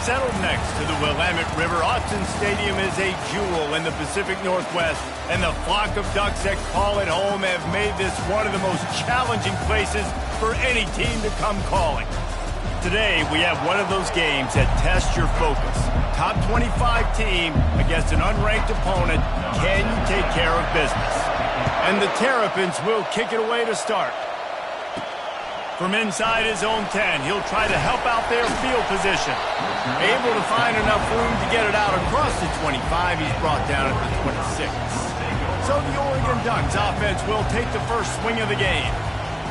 settled next to the Willamette River. Autzen Stadium is a jewel in the Pacific Northwest, and the flock of Ducks that call it home have made this one of the most challenging places for any team to come calling. Today, we have one of those games that tests your focus. Top 25 team against an unranked opponent. Can you take care of business? And the Terrapins will kick it away to start. From inside his own 10, he'll try to help out their field position. Able to find enough room to get it out across the 25. He's brought down at the 26. So the Oregon Ducks offense will take the first swing of the game.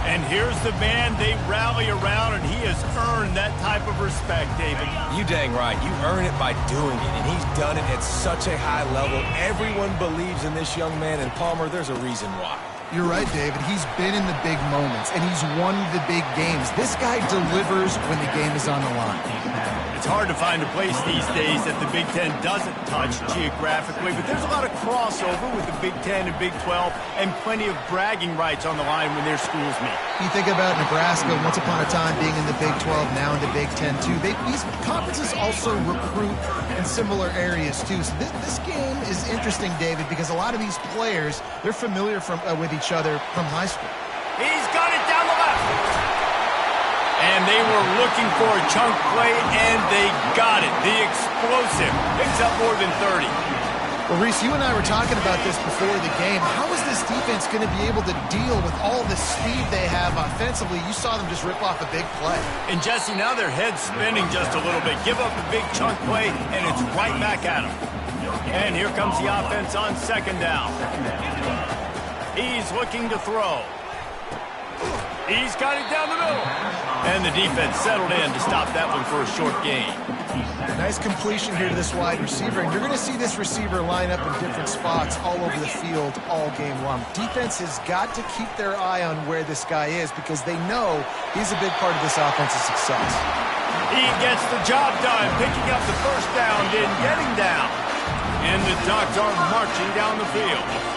And here's the man they rally around, and he has earned that type of respect, David. You dang right. You earn it by doing it, and he's done it at such a high level. Everyone believes in this young man, and Palmer, there's a reason why. You're right, David. He's been in the big moments, and he's won the big games. This guy delivers when the game is on the line. It's hard to find a place these days that the Big Ten doesn't touch geographically, but there's a lot of crossover with the Big Ten and Big 12 and plenty of bragging rights on the line when their schools meet. You think about Nebraska once upon a time being in the Big 12, now in the Big 10 too. These conferences also recruit in similar areas too. So this game is interesting, David, because a lot of these players, they're familiar with each other from high school. He's got it down the left. And they were looking for a chunk play, and they got it. The explosive picks up more than 30. Well, Reese, you and I were talking about this before the game. How is this defense going to be able to deal with all the speed they have offensively? You saw them just rip off a big play. And, Jesse, now their head's spinning just a little bit. Give up a big chunk play, and it's right back at them. And here comes the offense on second down. He's looking to throw. He's got it down the middle. And the defense settled in to stop that one for a short gain. Nice completion here to this wide receiver. And you're going to see this receiver line up in different spots all over the field all game long. Defense has got to keep their eye on where this guy is because they know he's a big part of this offensive success. He gets the job done, picking up the first down, then getting down. And the Ducks are marching down the field.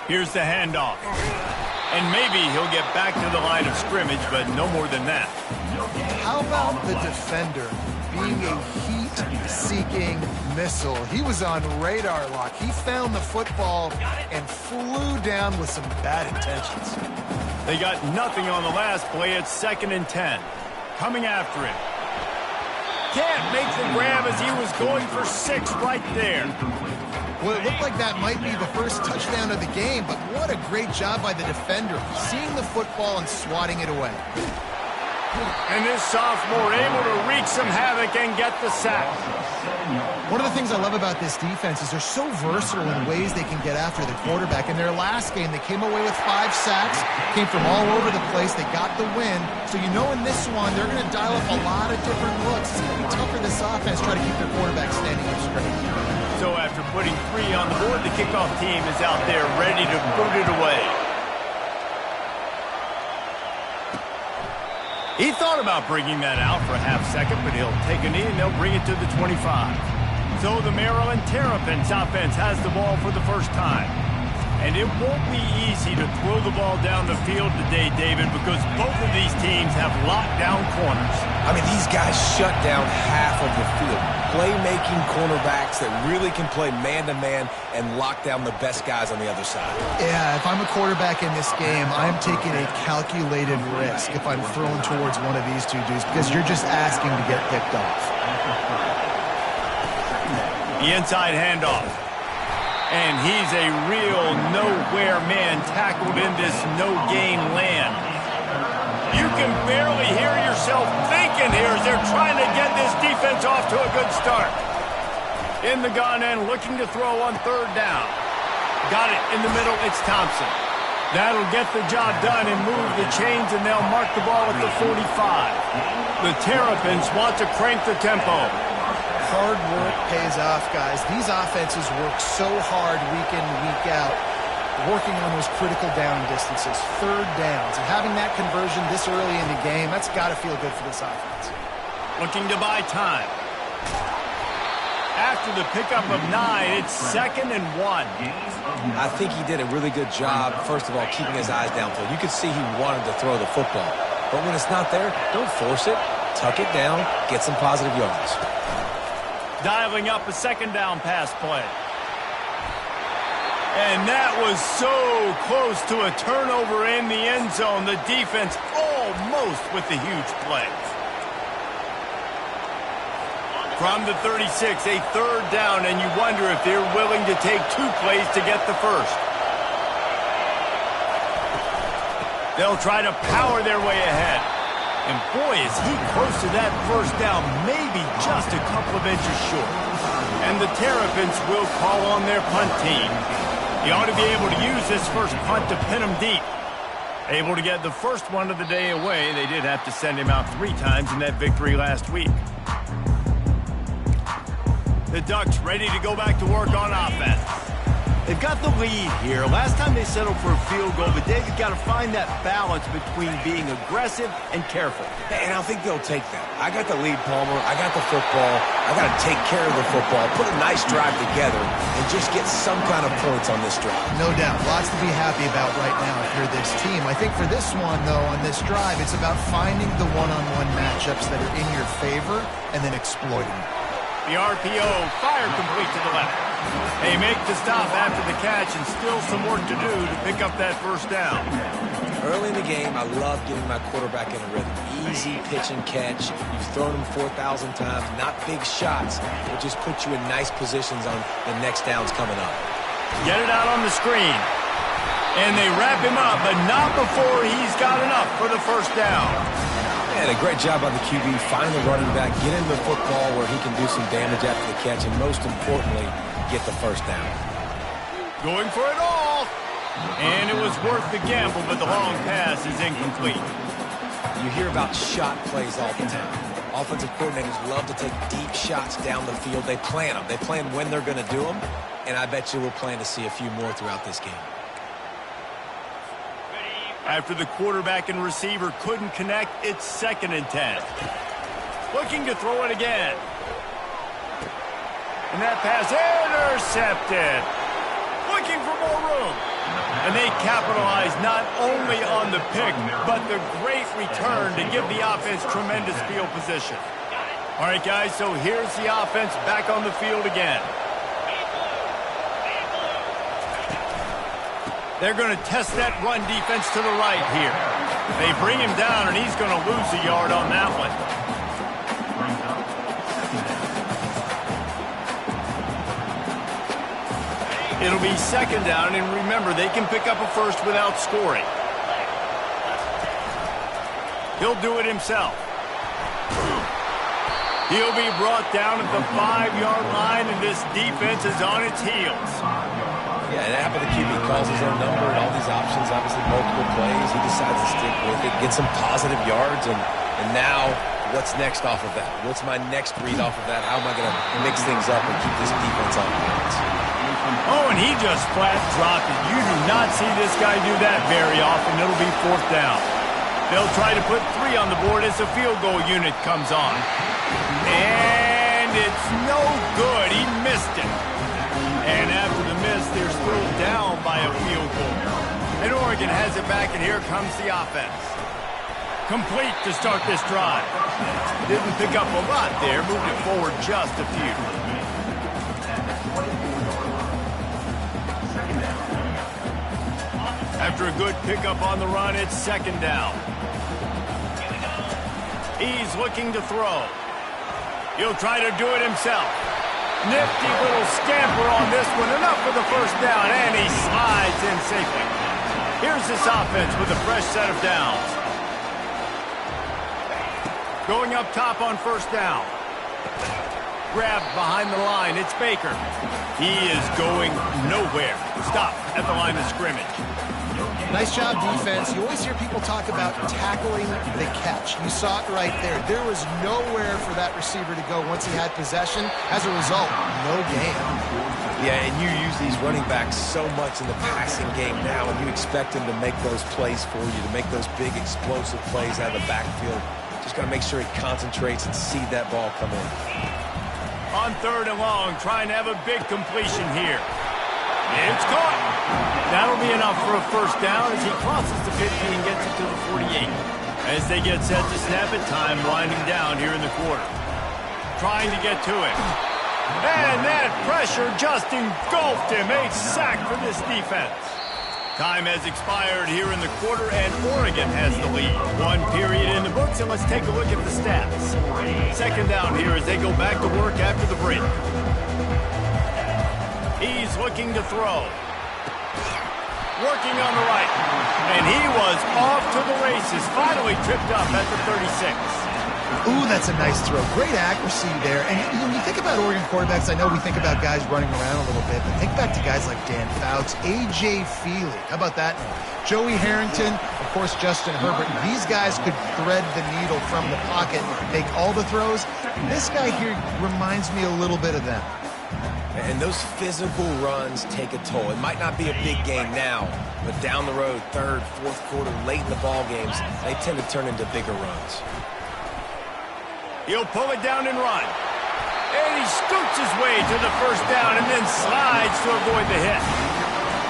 Here's the handoff. And maybe he'll get back to the line of scrimmage, but no more than that. How about the defender being a heat-seeking missile? He was on radar lock. He found the football and flew down with some bad intentions. They got nothing on the last play. It's 2nd and 10. Coming after him. Can't make the grab as he was going for 6 right there. Well, it looked like that might be the first touchdown of the game, but what a great job by the defender, seeing the football and swatting it away. And this sophomore able to wreak some havoc and get the sack. One of the things I love about this defense is they're so versatile in ways they can get after the quarterback. In their last game, they came away with 5 sacks, came from all over the place. They got the win. So you know in this one, they're going to dial up a lot of different looks. It's going to be tough for this offense try to keep their quarterback standing up straight. So after putting 3 on the board, the kickoff team is out there ready to boot it away. He thought about bringing that out for a half second, but he'll take a knee and they'll bring it to the 25. So the Maryland Terrapins offense has the ball for the first time. And it won't be easy to throw the ball down the field today, David, because both of these teams have locked down corners. I mean, these guys shut down half of the field. Playmaking cornerbacks that really can play man-to-man and lock down the best guys on the other side. Yeah, if I'm a quarterback in this game, I'm taking a calculated risk if I'm throwing towards one of these two dudes because you're just asking to get picked off. The inside handoff. And he's a real nowhere man tackled in this no-gain land. You can barely hear yourself thinking here as they're trying to get this defense off to a good start. In the gun and looking to throw on third down. Got it in the middle, it's Thompson. That'll get the job done and move the chains, and they'll mark the ball at the 45. The Terrapins want to crank the tempo. Hard work pays off, guys. These offenses work so hard week in and week out, working on those critical down distances, third downs. And having that conversion this early in the game, that's got to feel good for this offense. Looking to buy time. After the pickup of 9, it's 2nd and 1. I think he did a really good job, first of all, keeping his eyes downfield. You could see he wanted to throw the football. But when it's not there, don't force it. Tuck it down, get some positive yards. Dialing up a 2nd down pass play. And that was so close to a turnover in the end zone. The defense almost with the huge play. From the 36, a 3rd down, and you wonder if they're willing to take 2 plays to get the first. They'll try to power their way ahead. And boy, is he close to that first down, maybe just a couple of inches short. And the Terrapins will call on their punt team. He ought to be able to use this first punt to pin him deep. Able to get the first one of the day away. They did have to send him out 3 times in that victory last week. The Ducks ready to go back to work on offense. They've got the lead here. Last time they settled for a field goal, but they've got to find that balance between being aggressive and careful. And I think they'll take that. I got the lead, Palmer. I got the football. I got to take care of the football, put a nice drive together, and just get some kind of points on this drive. No doubt. Lots to be happy about right now if you're this team. I think for this one, though, on this drive, it's about finding the one-on-one matchups that are in your favor and then exploiting them. The RPO fired complete to the left. They make the stop after the catch, and still some work to do to pick up that first down. Early in the game, I love getting my quarterback in a rhythm. Easy pitch and catch. You've thrown him 4,000 times. Not big shots, but just put you in nice positions on the next downs coming up. Get it out on the screen. And they wrap him up, but not before he's got enough for the first down. And a great job by the QB. Find the running back, get him the football where he can do some damage after the catch, and most importantly, get the first down. Going for it all. And it was worth the gamble, but the long pass is incomplete. You hear about shot plays all the time. Offensive coordinators love to take deep shots down the field. They plan them. They plan when they're going to do them, and I bet you we'll plan to see a few more throughout this game. After the quarterback and receiver couldn't connect, it's 2nd and 10. Looking to throw it again. And that pass intercepted. Looking for more room. And they capitalize not only on the pick, but the great return to give the offense tremendous field position. All right, guys, so here's the offense back on the field again. They're going to test that run defense to the right here. They bring him down, and he's going to lose a yard on that one. It'll be 2nd down, and remember, they can pick up a first without scoring. He'll do it himself. He'll be brought down at the 5-yard line, and this defense is on its heels. Yeah, and after the QB calls his own number and all these options, obviously multiple plays, he decides to stick with it, get some positive yards, and now what's next off of that? What's my next read off of that? How am I going to mix things up and keep this defense on balance? Oh, and he just flat dropped it. You do not see this guy do that very often. It'll be 4th down. They'll try to put 3 on the board as the field goal unit comes on. And it's no good. He missed it. And after the miss, they're still down by a field goal. And Oregon has it back, and here comes the offense. Complete to start this drive. Didn't pick up a lot there, moved it forward just a few. After a good pickup on the run, it's 2nd down. He's looking to throw. He'll try to do it himself. Nifty little scamper on this one. Enough for the first down, and he slides in safely. Here's this offense with a fresh set of downs. Going up top on first down. Grabbed behind the line. It's Baker. He is going nowhere. Stop at the line of scrimmage. Nice job, defense. You always hear people talk about tackling the catch. You saw it right there. There was nowhere for that receiver to go once he had possession. As a result, no gain. Yeah, and you use these running backs so much in the passing game now, and you expect them to make those plays for you, to make those big explosive plays out of the backfield. Just got to make sure he concentrates and see that ball come in. On third and long, trying to have a big completion here. It's caught. That'll be enough for a first down as he crosses the 50 and gets it to the 48. As they get set to snap it, time winding down here in the quarter. Trying to get to it. And that pressure just engulfed him. A sack for this defense. Time has expired here in the quarter, and Oregon has the lead. One period in the books, and let's take a look at the stats. Second down here as they go back to work after the break. He's looking to throw. Working on the right. And he was off to the races. Finally tripped up at the 36. Ooh, that's a nice throw. Great accuracy there. And when you think about Oregon quarterbacks, I know we think about guys running around a little bit, but think back to guys like Dan Fouts, A.J. Feely. How about that? Joey Harrington, of course, Justin Herbert. These guys could thread the needle from the pocket, make all the throws. This guy here reminds me a little bit of them. And those physical runs take a toll. It might not be a big game now, but down the road, third, fourth quarter, late in the ball games, they tend to turn into bigger runs. He'll pull it down and run. And he scoots his way to the first down and then slides to avoid the hit.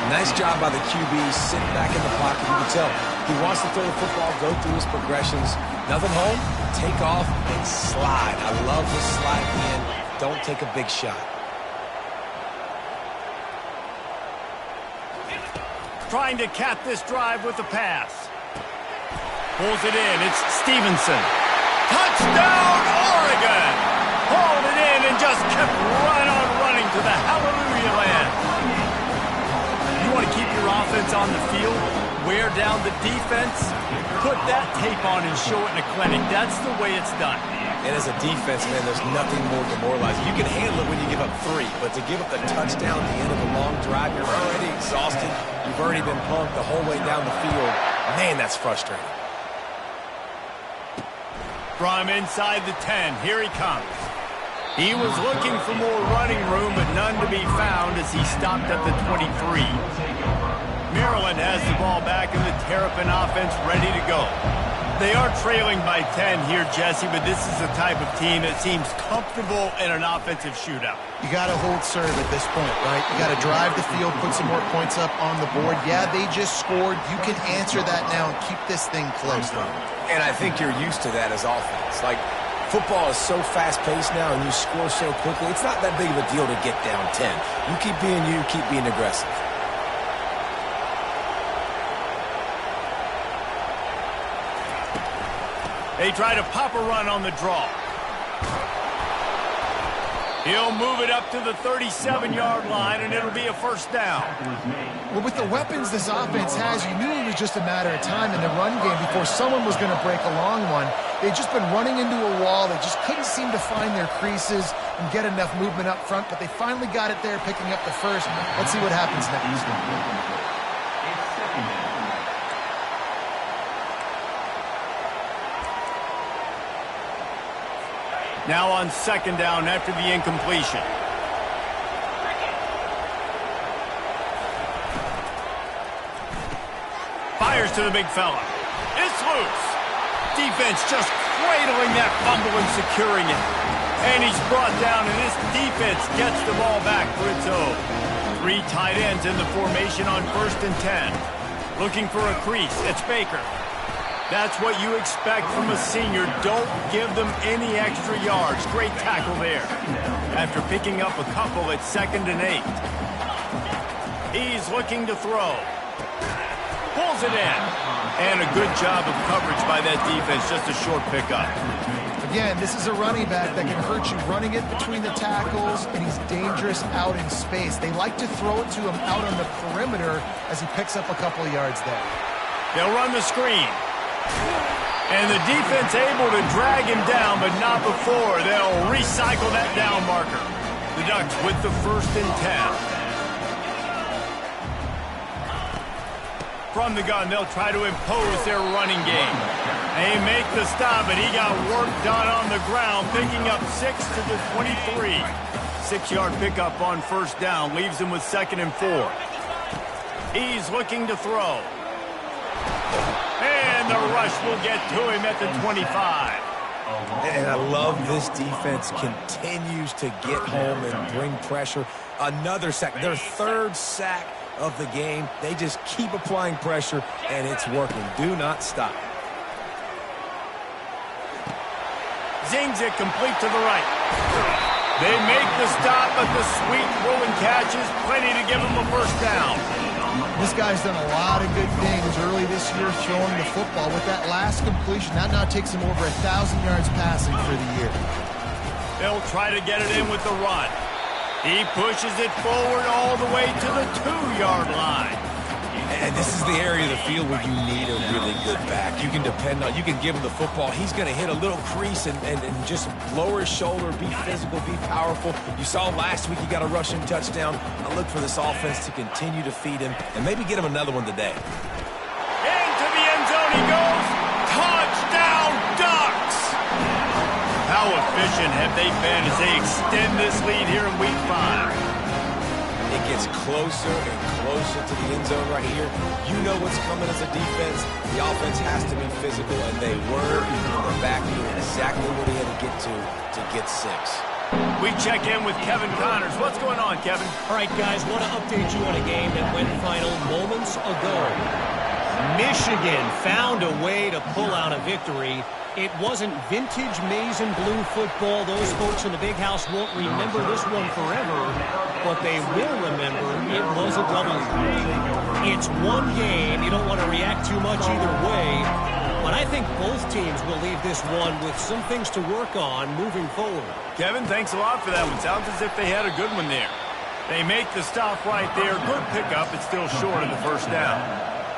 Nice job by the QB, sitting back in the pocket. You can tell he wants to throw the football, go through his progressions. Nothing home, take off, and slide. I love the slide in. Don't take a big shot. Trying to cap this drive with a pass. Pulls it in. It's Stevenson. Touchdown, Oregon! Hauled it in and just kept right on running to the hallelujah land. You want to keep your offense on the field, wear down the defense, put that tape on and show it in a clinic. That's the way it's done. And as a defense, man, there's nothing more demoralizing. You can handle it when you give up 3, but to give up the touchdown at the end of a long drive, you're already exhausted. You've already been punked the whole way down the field. Man, that's frustrating. From inside the 10, here he comes. He was looking for more running room, but none to be found as he stopped at the 23. Maryland has the ball back and the Terrapin offense ready to go. They are trailing by 10 here, Jesse, but this is the type of team that seems comfortable in an offensive shootout. You got to hold serve at this point, right? You got to drive the field, put some more points up on the board. Yeah, they just scored. You can answer that now and keep this thing close, though. And I think you're used to that as offense. Like, football is so fast-paced now and you score so quickly, it's not that big of a deal to get down 10. You keep being you, keep being aggressive. They try to pop a run on the draw. He'll move it up to the 37-yard line, and it'll be a first down. Well, with the weapons this offense has, you knew it was just a matter of time in the run game before someone was going to break a long one. They'd just been running into a wall. They just couldn't seem to find their creases and get enough movement up front, but they finally got it there, picking up the first. Let's see what happens next. Now on second down after the incompletion. Fires to the big fella. It's loose. Defense just cradling that fumble and securing it. And he's brought down, and this defense gets the ball back for its own. 3 tight ends in the formation on 1st and 10. Looking for a crease. It's Baker. That's what you expect from a senior. Don't give them any extra yards. Great tackle there. After picking up a couple, it's 2nd and 8. He's looking to throw. Pulls it in. And a good job of coverage by that defense. Just a short pickup. again, this is a running back that can hurt you running it between the tackles, and he's dangerous out in space. They like to throw it to him out on the perimeter as he picks up a couple of yards there. They'll run the screen. And the defense able to drag him down, but not before. They'll recycle that down marker. The Ducks with the 1st and 10. From the gun, they'll try to impose their running game. They make the stop, but he got work done on the ground, picking up 6 to the 23. 6-yard pickup on 1st down, leaves him with 2nd and 4. He's looking to throw. And the rush will get to him at the 25. And I love this defense continues to get home and bring pressure. Another sack, their 3rd sack of the game. They just keep applying pressure, and it's working. Do not stop. Zings it complete to the right. They make the stop, but the sweet rolling catch is plenty to give him a 1st down. This guy's done a lot of good things early this year throwing the football. With that last completion, that now takes him over 1,000 yards passing for the year. They'll try to get it in with the run. He pushes it forward all the way to the 2-yard line. And this is the area of the field where you need a really good back. You can depend on, you can give him the football. He's going to hit a little crease and just lower his shoulder, be physical, be powerful. You saw last week he got a rushing touchdown. I look for this offense to continue to feed him and maybe get him another one today. Into the end zone he goes. Touchdown, Ducks! How efficient have they been as they extend this lead here in Week 5? It gets closer and closer to the end zone right here. You know what's coming as a defense. The offense has to be physical, and they were. The back knew exactly what he had to get 6. We check in with Kevin Connors. What's going on, Kevin? All right, guys, want to update you on a game that went final moments ago. Michigan found a way to pull out a victory. It wasn't vintage maize and blue football. Those folks in the big house won't remember this one forever, but they will remember it was a W. It's one game. You don't want to react too much either way, but I think both teams will leave this one with some things to work on moving forward. Kevin, thanks a lot for that one. Sounds as if they had a good one there. They make the stop right there. Good pickup. It's still short of the 1st down.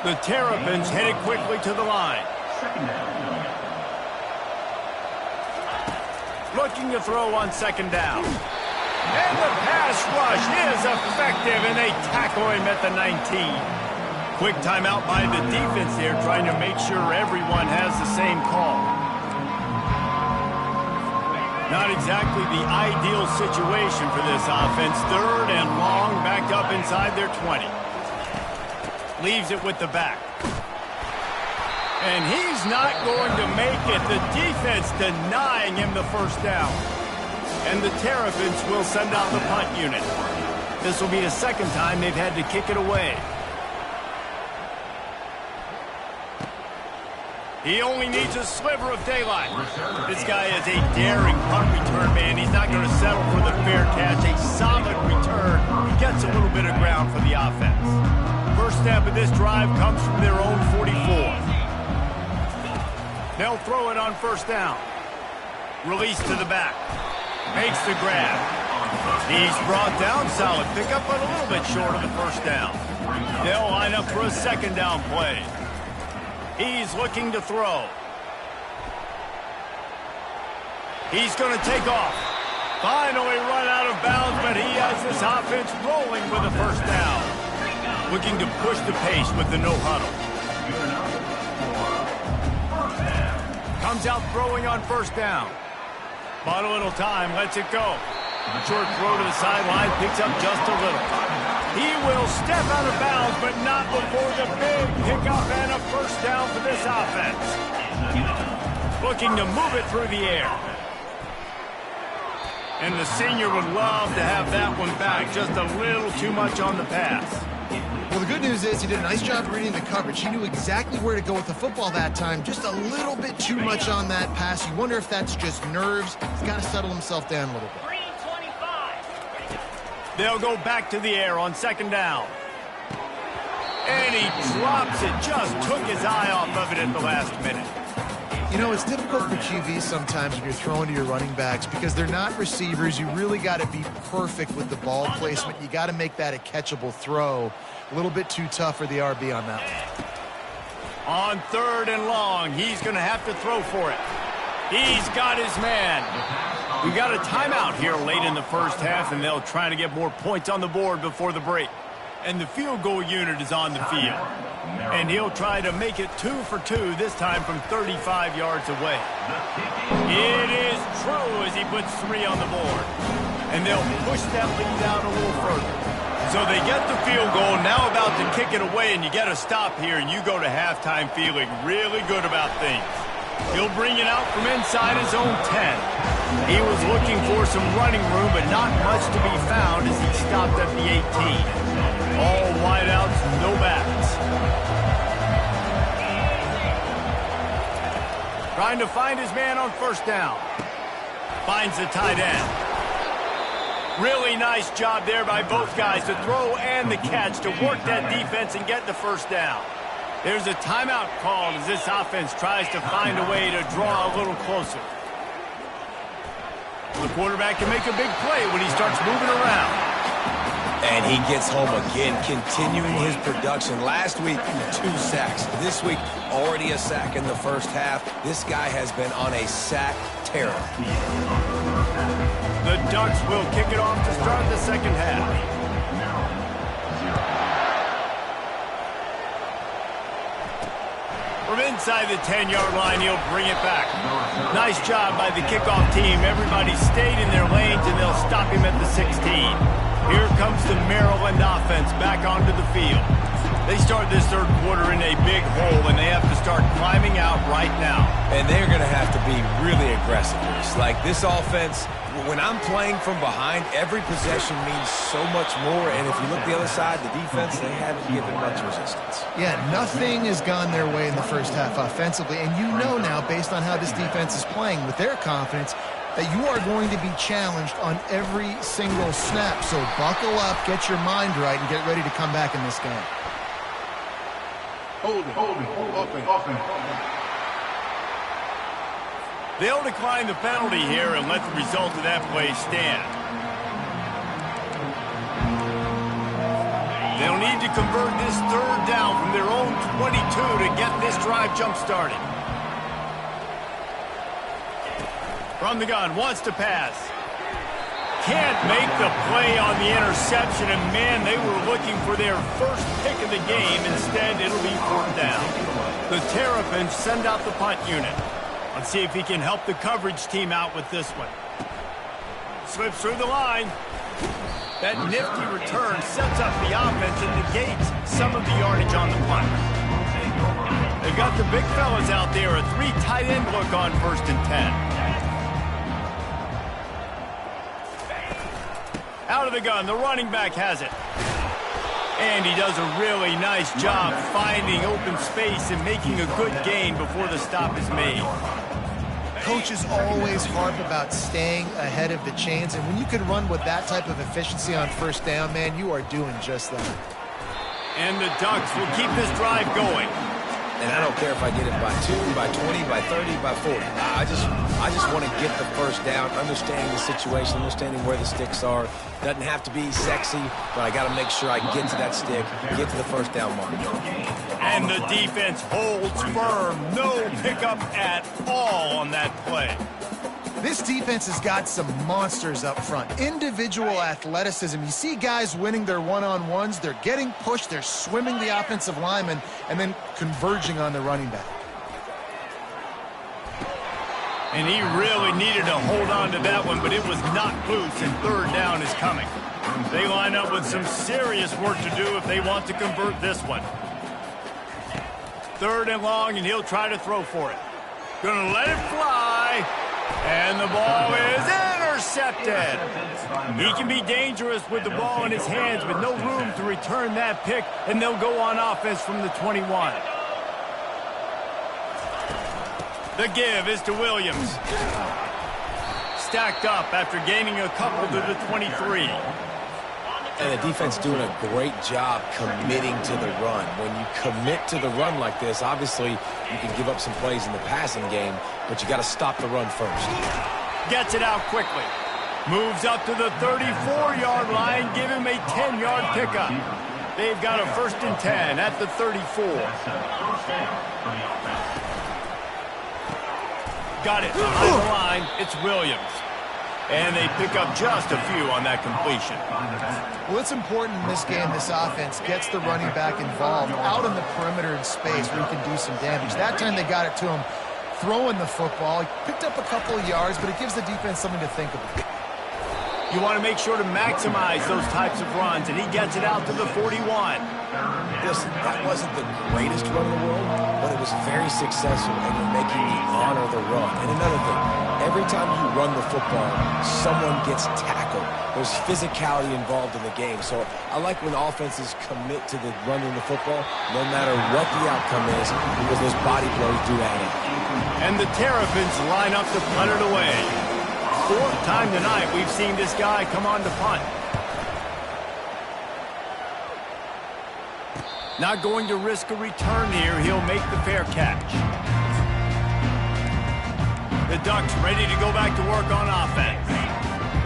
The Terrapins headed quickly to the line. Looking to throw on 2nd down. And the pass rush is effective, and they tackle him at the 19. Quick timeout by the defense there, trying to make sure everyone has the same call. Not exactly the ideal situation for this offense. 3rd and long, backed up inside their 20. Leaves it with the back. And he's not going to make it. The defense denying him the 1st down. And the Terrapins will send out the punt unit. This will be the 2nd time they've had to kick it away. He only needs a sliver of daylight. This guy is a daring punt return man. He's not going to settle for the fair catch. A solid return. He gets a little bit of ground for the offense. First snap of this drive comes from their own 44. They'll throw it on 1st down. Release to the back. Makes the grab. He's brought down. Solid pickup, but a little bit short of the 1st down. They'll line up for a 2nd down play. He's looking to throw. He's going to take off. Finally run out of bounds, but he has this offense rolling with a 1st down. Looking to push the pace with the no huddle. Comes out throwing on 1st down. Bought a little time, lets it go. Short throw to the sideline, picks up just a little. He will step out of bounds, but not before the big pickup and a 1st down for this offense. Looking to move it through the air. And the senior would love to have that one back. Just a little too much on the pass. Well, the good news is he did a nice job reading the coverage. He knew exactly where to go with the football that time. Just a little bit too much on that pass. You wonder if that's just nerves. He's got to settle himself down a little bit. They'll go back to the air on 2nd down. And he drops it. Just took his eye off of it at the last minute. You know, it's difficult for QBs sometimes when you're throwing to your running backs because they're not receivers. You really got to be perfect with the ball placement. You got to make that a catchable throw. A little bit too tough for the RB on that one. On 3rd and long, he's going to have to throw for it. He's got his man. We got a timeout here late in the first half, and they'll try to get more points on the board before the break. And the field goal unit is on the field. And he'll try to make it 2 for 2, this time from 35 yards away. It is true as he puts 3 on the board. And they'll push that lead out a little further. So they get the field goal, now about to kick it away, and you get a stop here, and you go to halftime feeling really good about things. He'll bring it out from inside his own 10. He was looking for some running room, but not much to be found as he stopped at the 18. All wideouts, no backs. Trying to find his man on 1st down. Finds the tight end. Really nice job there by both guys to throw and the catch to work that defense and get the 1st down. There's a timeout called as this offense tries to find a way to draw a little closer. The quarterback can make a big play when he starts moving around. And he gets home again, continuing his production. Last week, 2 sacks. This week, already a sack in the first half. This guy has been on a sack terror. The Ducks will kick it off to start the second half. From inside the 10-yard line, he'll bring it back. Nice job by the kickoff team. Everybody stayed in their lanes, and they'll stop him at the 16. Here comes the Maryland offense back onto the field. They start this 3rd quarter in a big hole, and they have to start climbing out right now. And they're going to have to be really aggressive. It's like this offense, when I'm playing from behind, every possession means so much more. And if you look the other side, the defense, they haven't given much resistance. Yeah, nothing has gone their way in the first half offensively. And you know now, based on how this defense is playing with their confidence, that you are going to be challenged on every single snap. So buckle up, get your mind right, and get ready to come back in this game. Hold it. Offense. They'll decline the penalty here and let the result of that play stand. They'll need to convert this 3rd down from their own 22 to get this drive jump-started. From the gun, wants to pass. Can't make the play on the interception, and man, they were looking for their first pick of the game. Instead, it'll be 4th down. The Terrapins send out the punt unit. Let's see if he can help the coverage team out with this one. Slips through the line. That nifty return sets up the offense and negates some of the yardage on the punt. They've got the big fellas out there, a 3 tight end look on 1st and 10. Out of the gun, the running back has it. And he does a really nice job finding open space and making a good gain before the stop is made. Coaches always harp about staying ahead of the chains, and when you can run with that type of efficiency on 1st down, man, you are doing just that. And the Ducks will keep this drive going. And I don't care if I get it by 2, by 20, by 30, by 40. I just want to get the 1st down, understanding the situation, understanding where the sticks are. Doesn't have to be sexy, but I got to make sure I get to that stick, get to the 1st down mark. And the defense holds firm. No pickup at all on that play. This defense has got some monsters up front. Individual athleticism. You see guys winning their one-on-ones. They're getting pushed. They're swimming the offensive lineman and then converging on the running back. And he really needed to hold on to that one, but it was not loose, and 3rd down is coming. They line up with some serious work to do if they want to convert this one. 3rd and long, and he'll try to throw for it. Gonna let it fly. And the ball is intercepted. He can be dangerous with the ball in his hands, but no room to return that pick, and they'll go on offense from the 21. The give is to Williams. Stacked up after gaining a couple to the 23. And the defense doing a great job committing to the run. When you commit to the run like this, obviously you can give up some plays in the passing game, but you got to stop the run first. Gets it out quickly. Moves up to the 34-yard line. Give him a 10-yard pickup. They've got a 1st and 10 at the 34. Got it behind the line. It's Williams. And they pick up just a few on that completion. Well, it's important in this game, this offense gets the running back involved out in the perimeter in space where he can do some damage. That time they got it to him throwing the football. He picked up a couple of yards, but it gives the defense something to think about. You want to make sure to maximize those types of runs, and he gets it out to the 41. Listen, that wasn't the greatest run in the world, but it was very successful, and you're making me honor the run. And another thing, every time you run the football, someone gets tackled. There's physicality involved in the game. So I like when offenses commit to the running the football, no matter what the outcome is, because those body blows do add up. And the Terrapins line up to punt it away. 4th time tonight we've seen this guy come on to punt. Not going to risk a return here. He'll make the fair catch. The Ducks ready to go back to work on offense.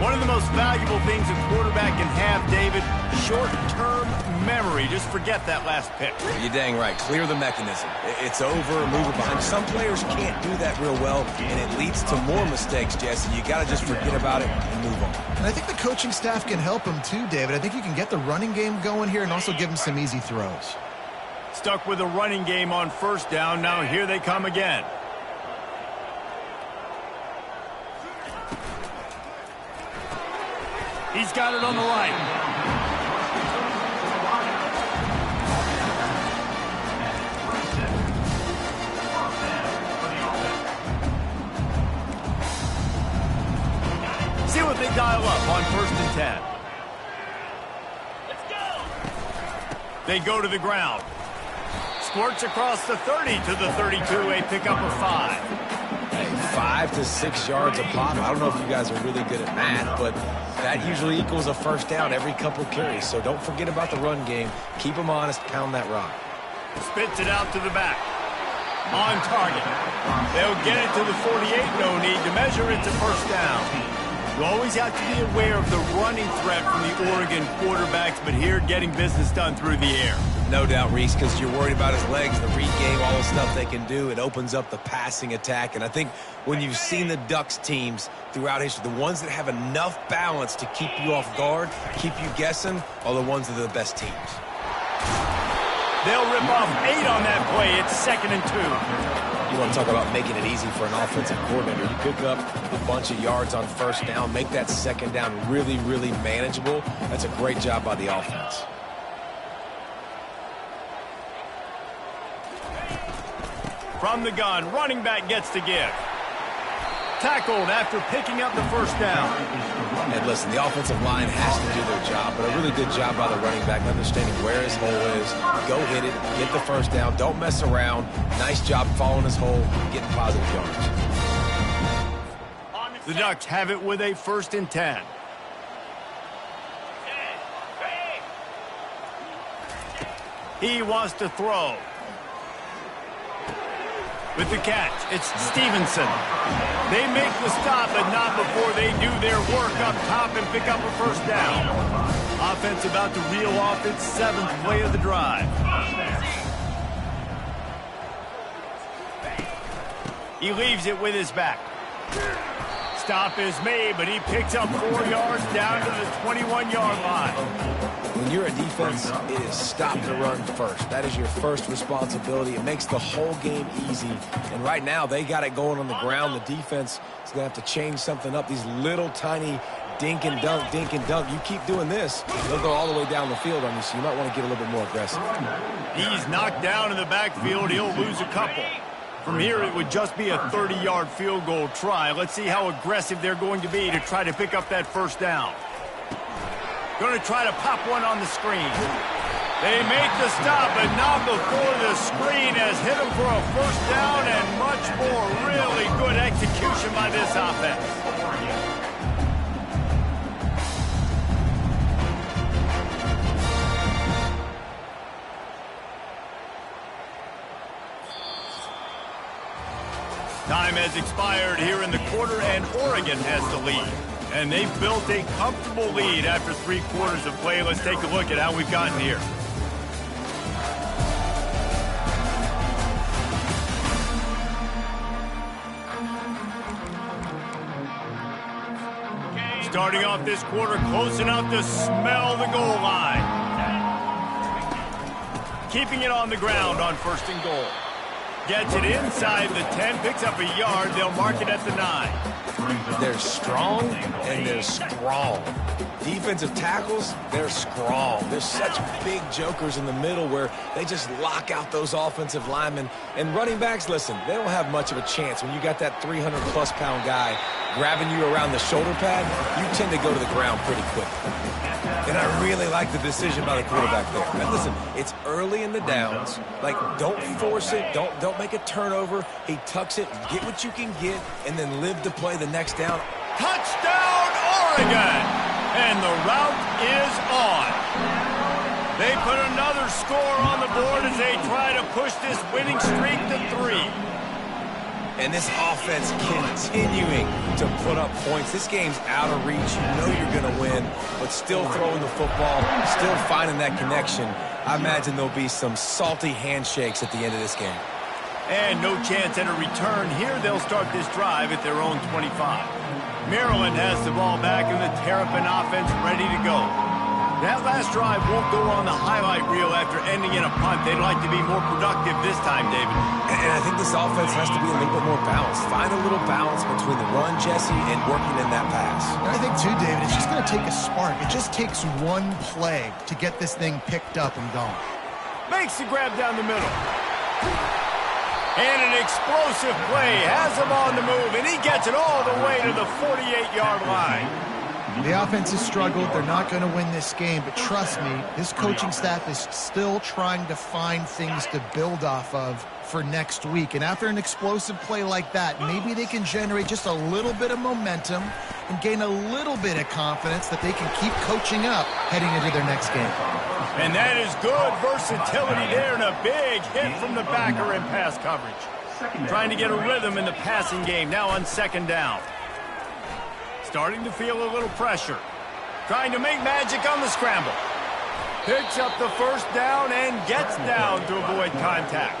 One of the most valuable things a quarterback can have, David, short-term memory. Just forget that last pick. You're dang right. Clear the mechanism. It's over, move it behind. Some players can't do that real well, and it leads to more mistakes, Jesse. You got to just forget about it and move on. And I think the coaching staff can help him too, David. I think you can get the running game going here and also give him some easy throws. Stuck with a running game on 1st down. Now here they come again. He's got it on the line. See what they dial up on 1st and 10. Let's go. They go to the ground. Squirts across the 30 to the 32. A pickup of 5. 5 to 6 yards a pop. I don't know if you guys are really good at math, but that usually equals a 1st down every couple carries. So don't forget about the run game. Keep them honest. Pound that rock. Spits it out to the back. On target. They'll get it to the 48. No need to measure it to 1st down. You always have to be aware of the running threat from the Oregon quarterbacks, but here getting business done through the air. No doubt, Reese, because you're worried about his legs, the read game, all the stuff they can do. It opens up the passing attack. And I think when you've seen the Ducks teams throughout history, the ones that have enough balance to keep you off guard, keep you guessing, are the ones that are the best teams. They'll rip off 8 on that play. It's 2nd and 2. You want to talk about making it easy for an offensive coordinator. You pick up a bunch of yards on 1st down, make that 2nd down really, really manageable. That's a great job by the offense. From the gun, running back gets to give. Tackled after picking up the 1st down. And listen, the offensive line has to do their job, but a really good job by the running back, understanding where his hole is. Go hit it, get the 1st down, don't mess around. Nice job following his hole, getting positive yards. The Ducks have it with a 1st and 10. He wants to throw. With the catch, it's Stevenson. They make the stop, but not before they do their work up top and pick up a 1st down. Offense about to reel off its 7th play of the drive. He leaves it with his back. Stop is made, but he picks up 4 yards down to the 21-yard line. When you're a defense, it is stop the run first. That is your first responsibility. It makes the whole game easy. And right now, they got it going on the ground. The defense is going to have to change something up. These little tiny dink and dunk, dink and dunk. You keep doing this, they'll go all the way down the field on you, so you might want to get a little bit more aggressive. He's knocked down in the backfield. He'll lose a couple. From here, it would just be a 30-yard field goal try. Let's see how aggressive they're going to be to try to pick up that 1st down. Going to try to pop one on the screen. They make the stop, but not before the screen has hit them for a 1st down and much more. Really good execution by this offense. time has expired here in the quarter, and Oregon has the lead. And they've built a comfortable lead after 3 quarters of play. Let's take a look at how we've gotten here. Starting off this quarter close enough to smell the goal line. Keeping it on the ground on 1st and goal. Gets it inside the 10, picks up a yard. They'll mark it at the 9. They're strong and they're strong. Defensive tackles, they're strong. There's such big jokers in the middle where they just lock out those offensive linemen. And running backs, listen, they don't have much of a chance. When you got that 300-plus pound guy grabbing you around the shoulder pad, you tend to go to the ground pretty quick. And I really like the decision by the quarterback there. And listen, it's early in the downs. Like, don't force it. Don't make a turnover. He tucks it, get what you can get, and then live to play the next down. Touchdown, Oregon! And the route is on. They put another score on the board as they try to push this winning streak to 3. And this offense continuing to put up points. This game's out of reach. You know you're going to win, but still throwing the football, still finding that connection. I imagine there'll be some salty handshakes at the end of this game. And no chance at a return here. They'll start this drive at their own 25. Maryland has the ball back and the Terrapin offense ready to go. That last drive won't go on the highlight reel after ending in a punt. They'd like to be more productive this time, David. And I think this offense has to be a little bit more balanced. Find a little balance between the run, Jesse, and working in that pass. And I think, too, David, it's just going to take a spark. It just takes one play to get this thing picked up and going. Makes the grab down the middle. And an explosive play has him on the move, and he gets it all the way to the 48-yard line. The offense has struggled. They're not going to win this game, but trust me, this coaching staff is still trying to find things to build off of for next week. And after an explosive play like that, maybe they can generate just a little bit of momentum and gain a little bit of confidence that they can keep coaching up heading into their next game. And that is good versatility there, and a big hit from the backer in pass coverage. Trying to get a rhythm in the passing game now on 2nd down. Starting to feel a little pressure. Trying to make magic on the scramble. Picks up the 1st down and gets down to avoid contact.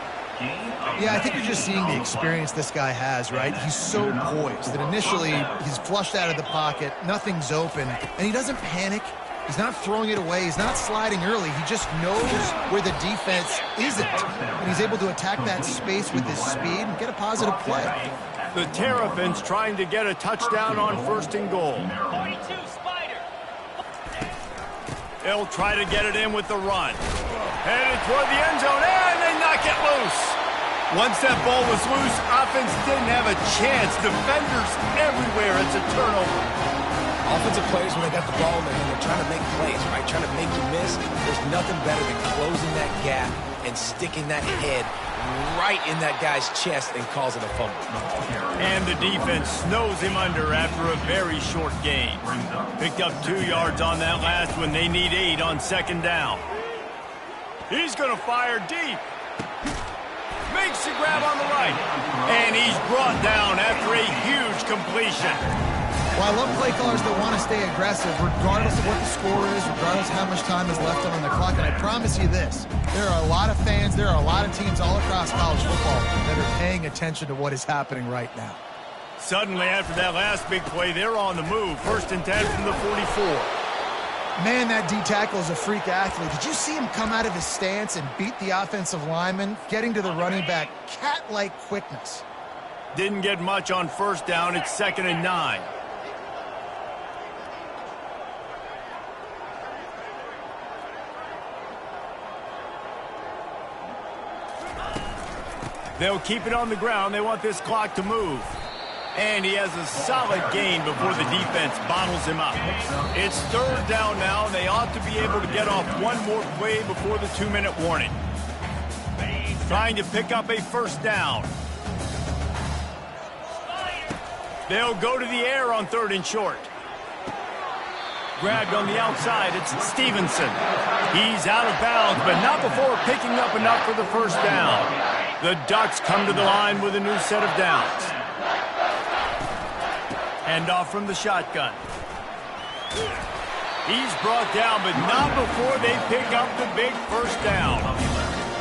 Yeah, I think you're just seeing the experience this guy has, right? He's so poised that initially he's flushed out of the pocket, nothing's open, and he doesn't panic. He's not throwing it away. He's not sliding early. He just knows where the defense isn't, and he's able to attack that space with his speed and get a positive play. The Terrapins trying to get a touchdown on 1st and goal. They'll try to get it in with the run. Headed toward the end zone, and they knock it loose. Once that ball was loose, offense didn't have a chance. Defenders everywhere. It's a turnover. Offensive players, when they got the ball in their hand, they're trying to make plays, right? Trying to make you miss. There's nothing better than closing that gap and sticking that head right in that guy's chest and causing a fumble. And the defense snows him under after a very short gain. Picked up 2 yards on that last one. They need 8 on 2nd down. He's going to fire deep. Makes the grab on the right. And he's brought down after a huge completion. Well, I love play callers that want to stay aggressive regardless of what the score is, regardless of how much time is left on the clock. And I promise you this, there are a lot of fans, there are a lot of teams all across college football that are paying attention to what is happening right now. Suddenly, after that last big play, they're on the move. 1st and 10 from the 44. Man, that D tackle is a freak athlete. Did you see him come out of his stance and beat the offensive lineman, getting to the running back? Cat-like quickness. Didn't get much on 1st down. It's 2nd and 9. They'll keep it on the ground. They want this clock to move. And he has a solid gain before the defense bottles him up. It's 3rd down now. They ought to be able to get off one more play before the 2-minute warning. Trying to pick up a 1st down. They'll go to the air on 3rd and short. Grabbed on the outside. It's Stevenson. He's out of bounds, but not before picking up enough for the 1st down. The Ducks come to the line with a new set of downs. Hand off from the shotgun. He's brought down, but not before they pick up the big first down.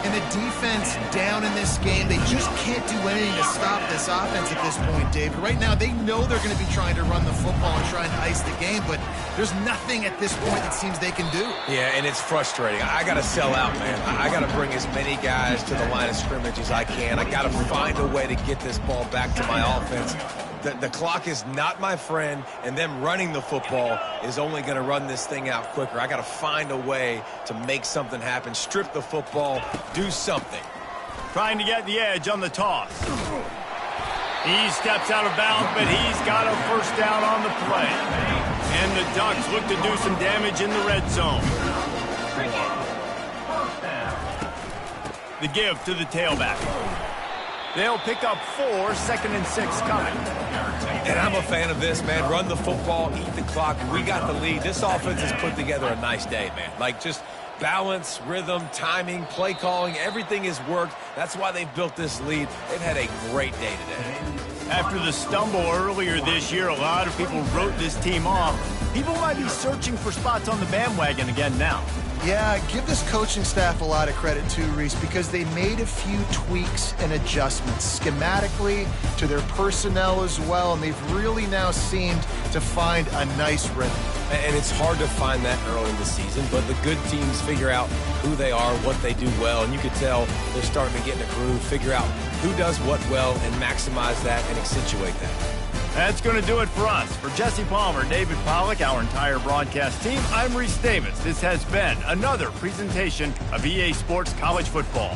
And the defense down in this game, they just can't do anything to stop this offense at this point, David. Right now, they know they're going to be trying to run the football and trying to ice the game, but there's nothing at this point that seems they can do. Yeah, and it's frustrating. I got to sell out, man. I got to bring as many guys to the line of scrimmage as I can. I got to find a way to get this ball back to my offense. The clock is not my friend, and them running the football is only going to run this thing out quicker. I got to find a way to make something happen, strip the football, do something. Trying to get the edge on the toss. He steps out of bounds, but he's got a first down on the play. And the Ducks look to do some damage in the red zone. The give to the tailback. They'll pick up 4, 2nd and 6 coming. And I'm a fan of this, man. Run the football, eat the clock. We got the lead. This offense has put together a nice day, man. Like, just balance, rhythm, timing, play calling, everything has worked. That's why they've built this lead. They've had a great day today. After the stumble earlier this year, a lot of people wrote this team off. People might be searching for spots on the bandwagon again now. Yeah, give this coaching staff a lot of credit too, Reese, because they made a few tweaks and adjustments schematically to their personnel as well, and they've really now seemed to find a nice rhythm. And it's hard to find that early in the season, but the good teams figure out who they are, what they do well, and you can tell they're starting to get in a groove, figure out who does what well, and maximize that and accentuate that. That's going to do it for us. For Jesse Palmer, David Pollack, our entire broadcast team, I'm Reese Davis. This has been another presentation of EA Sports College Football.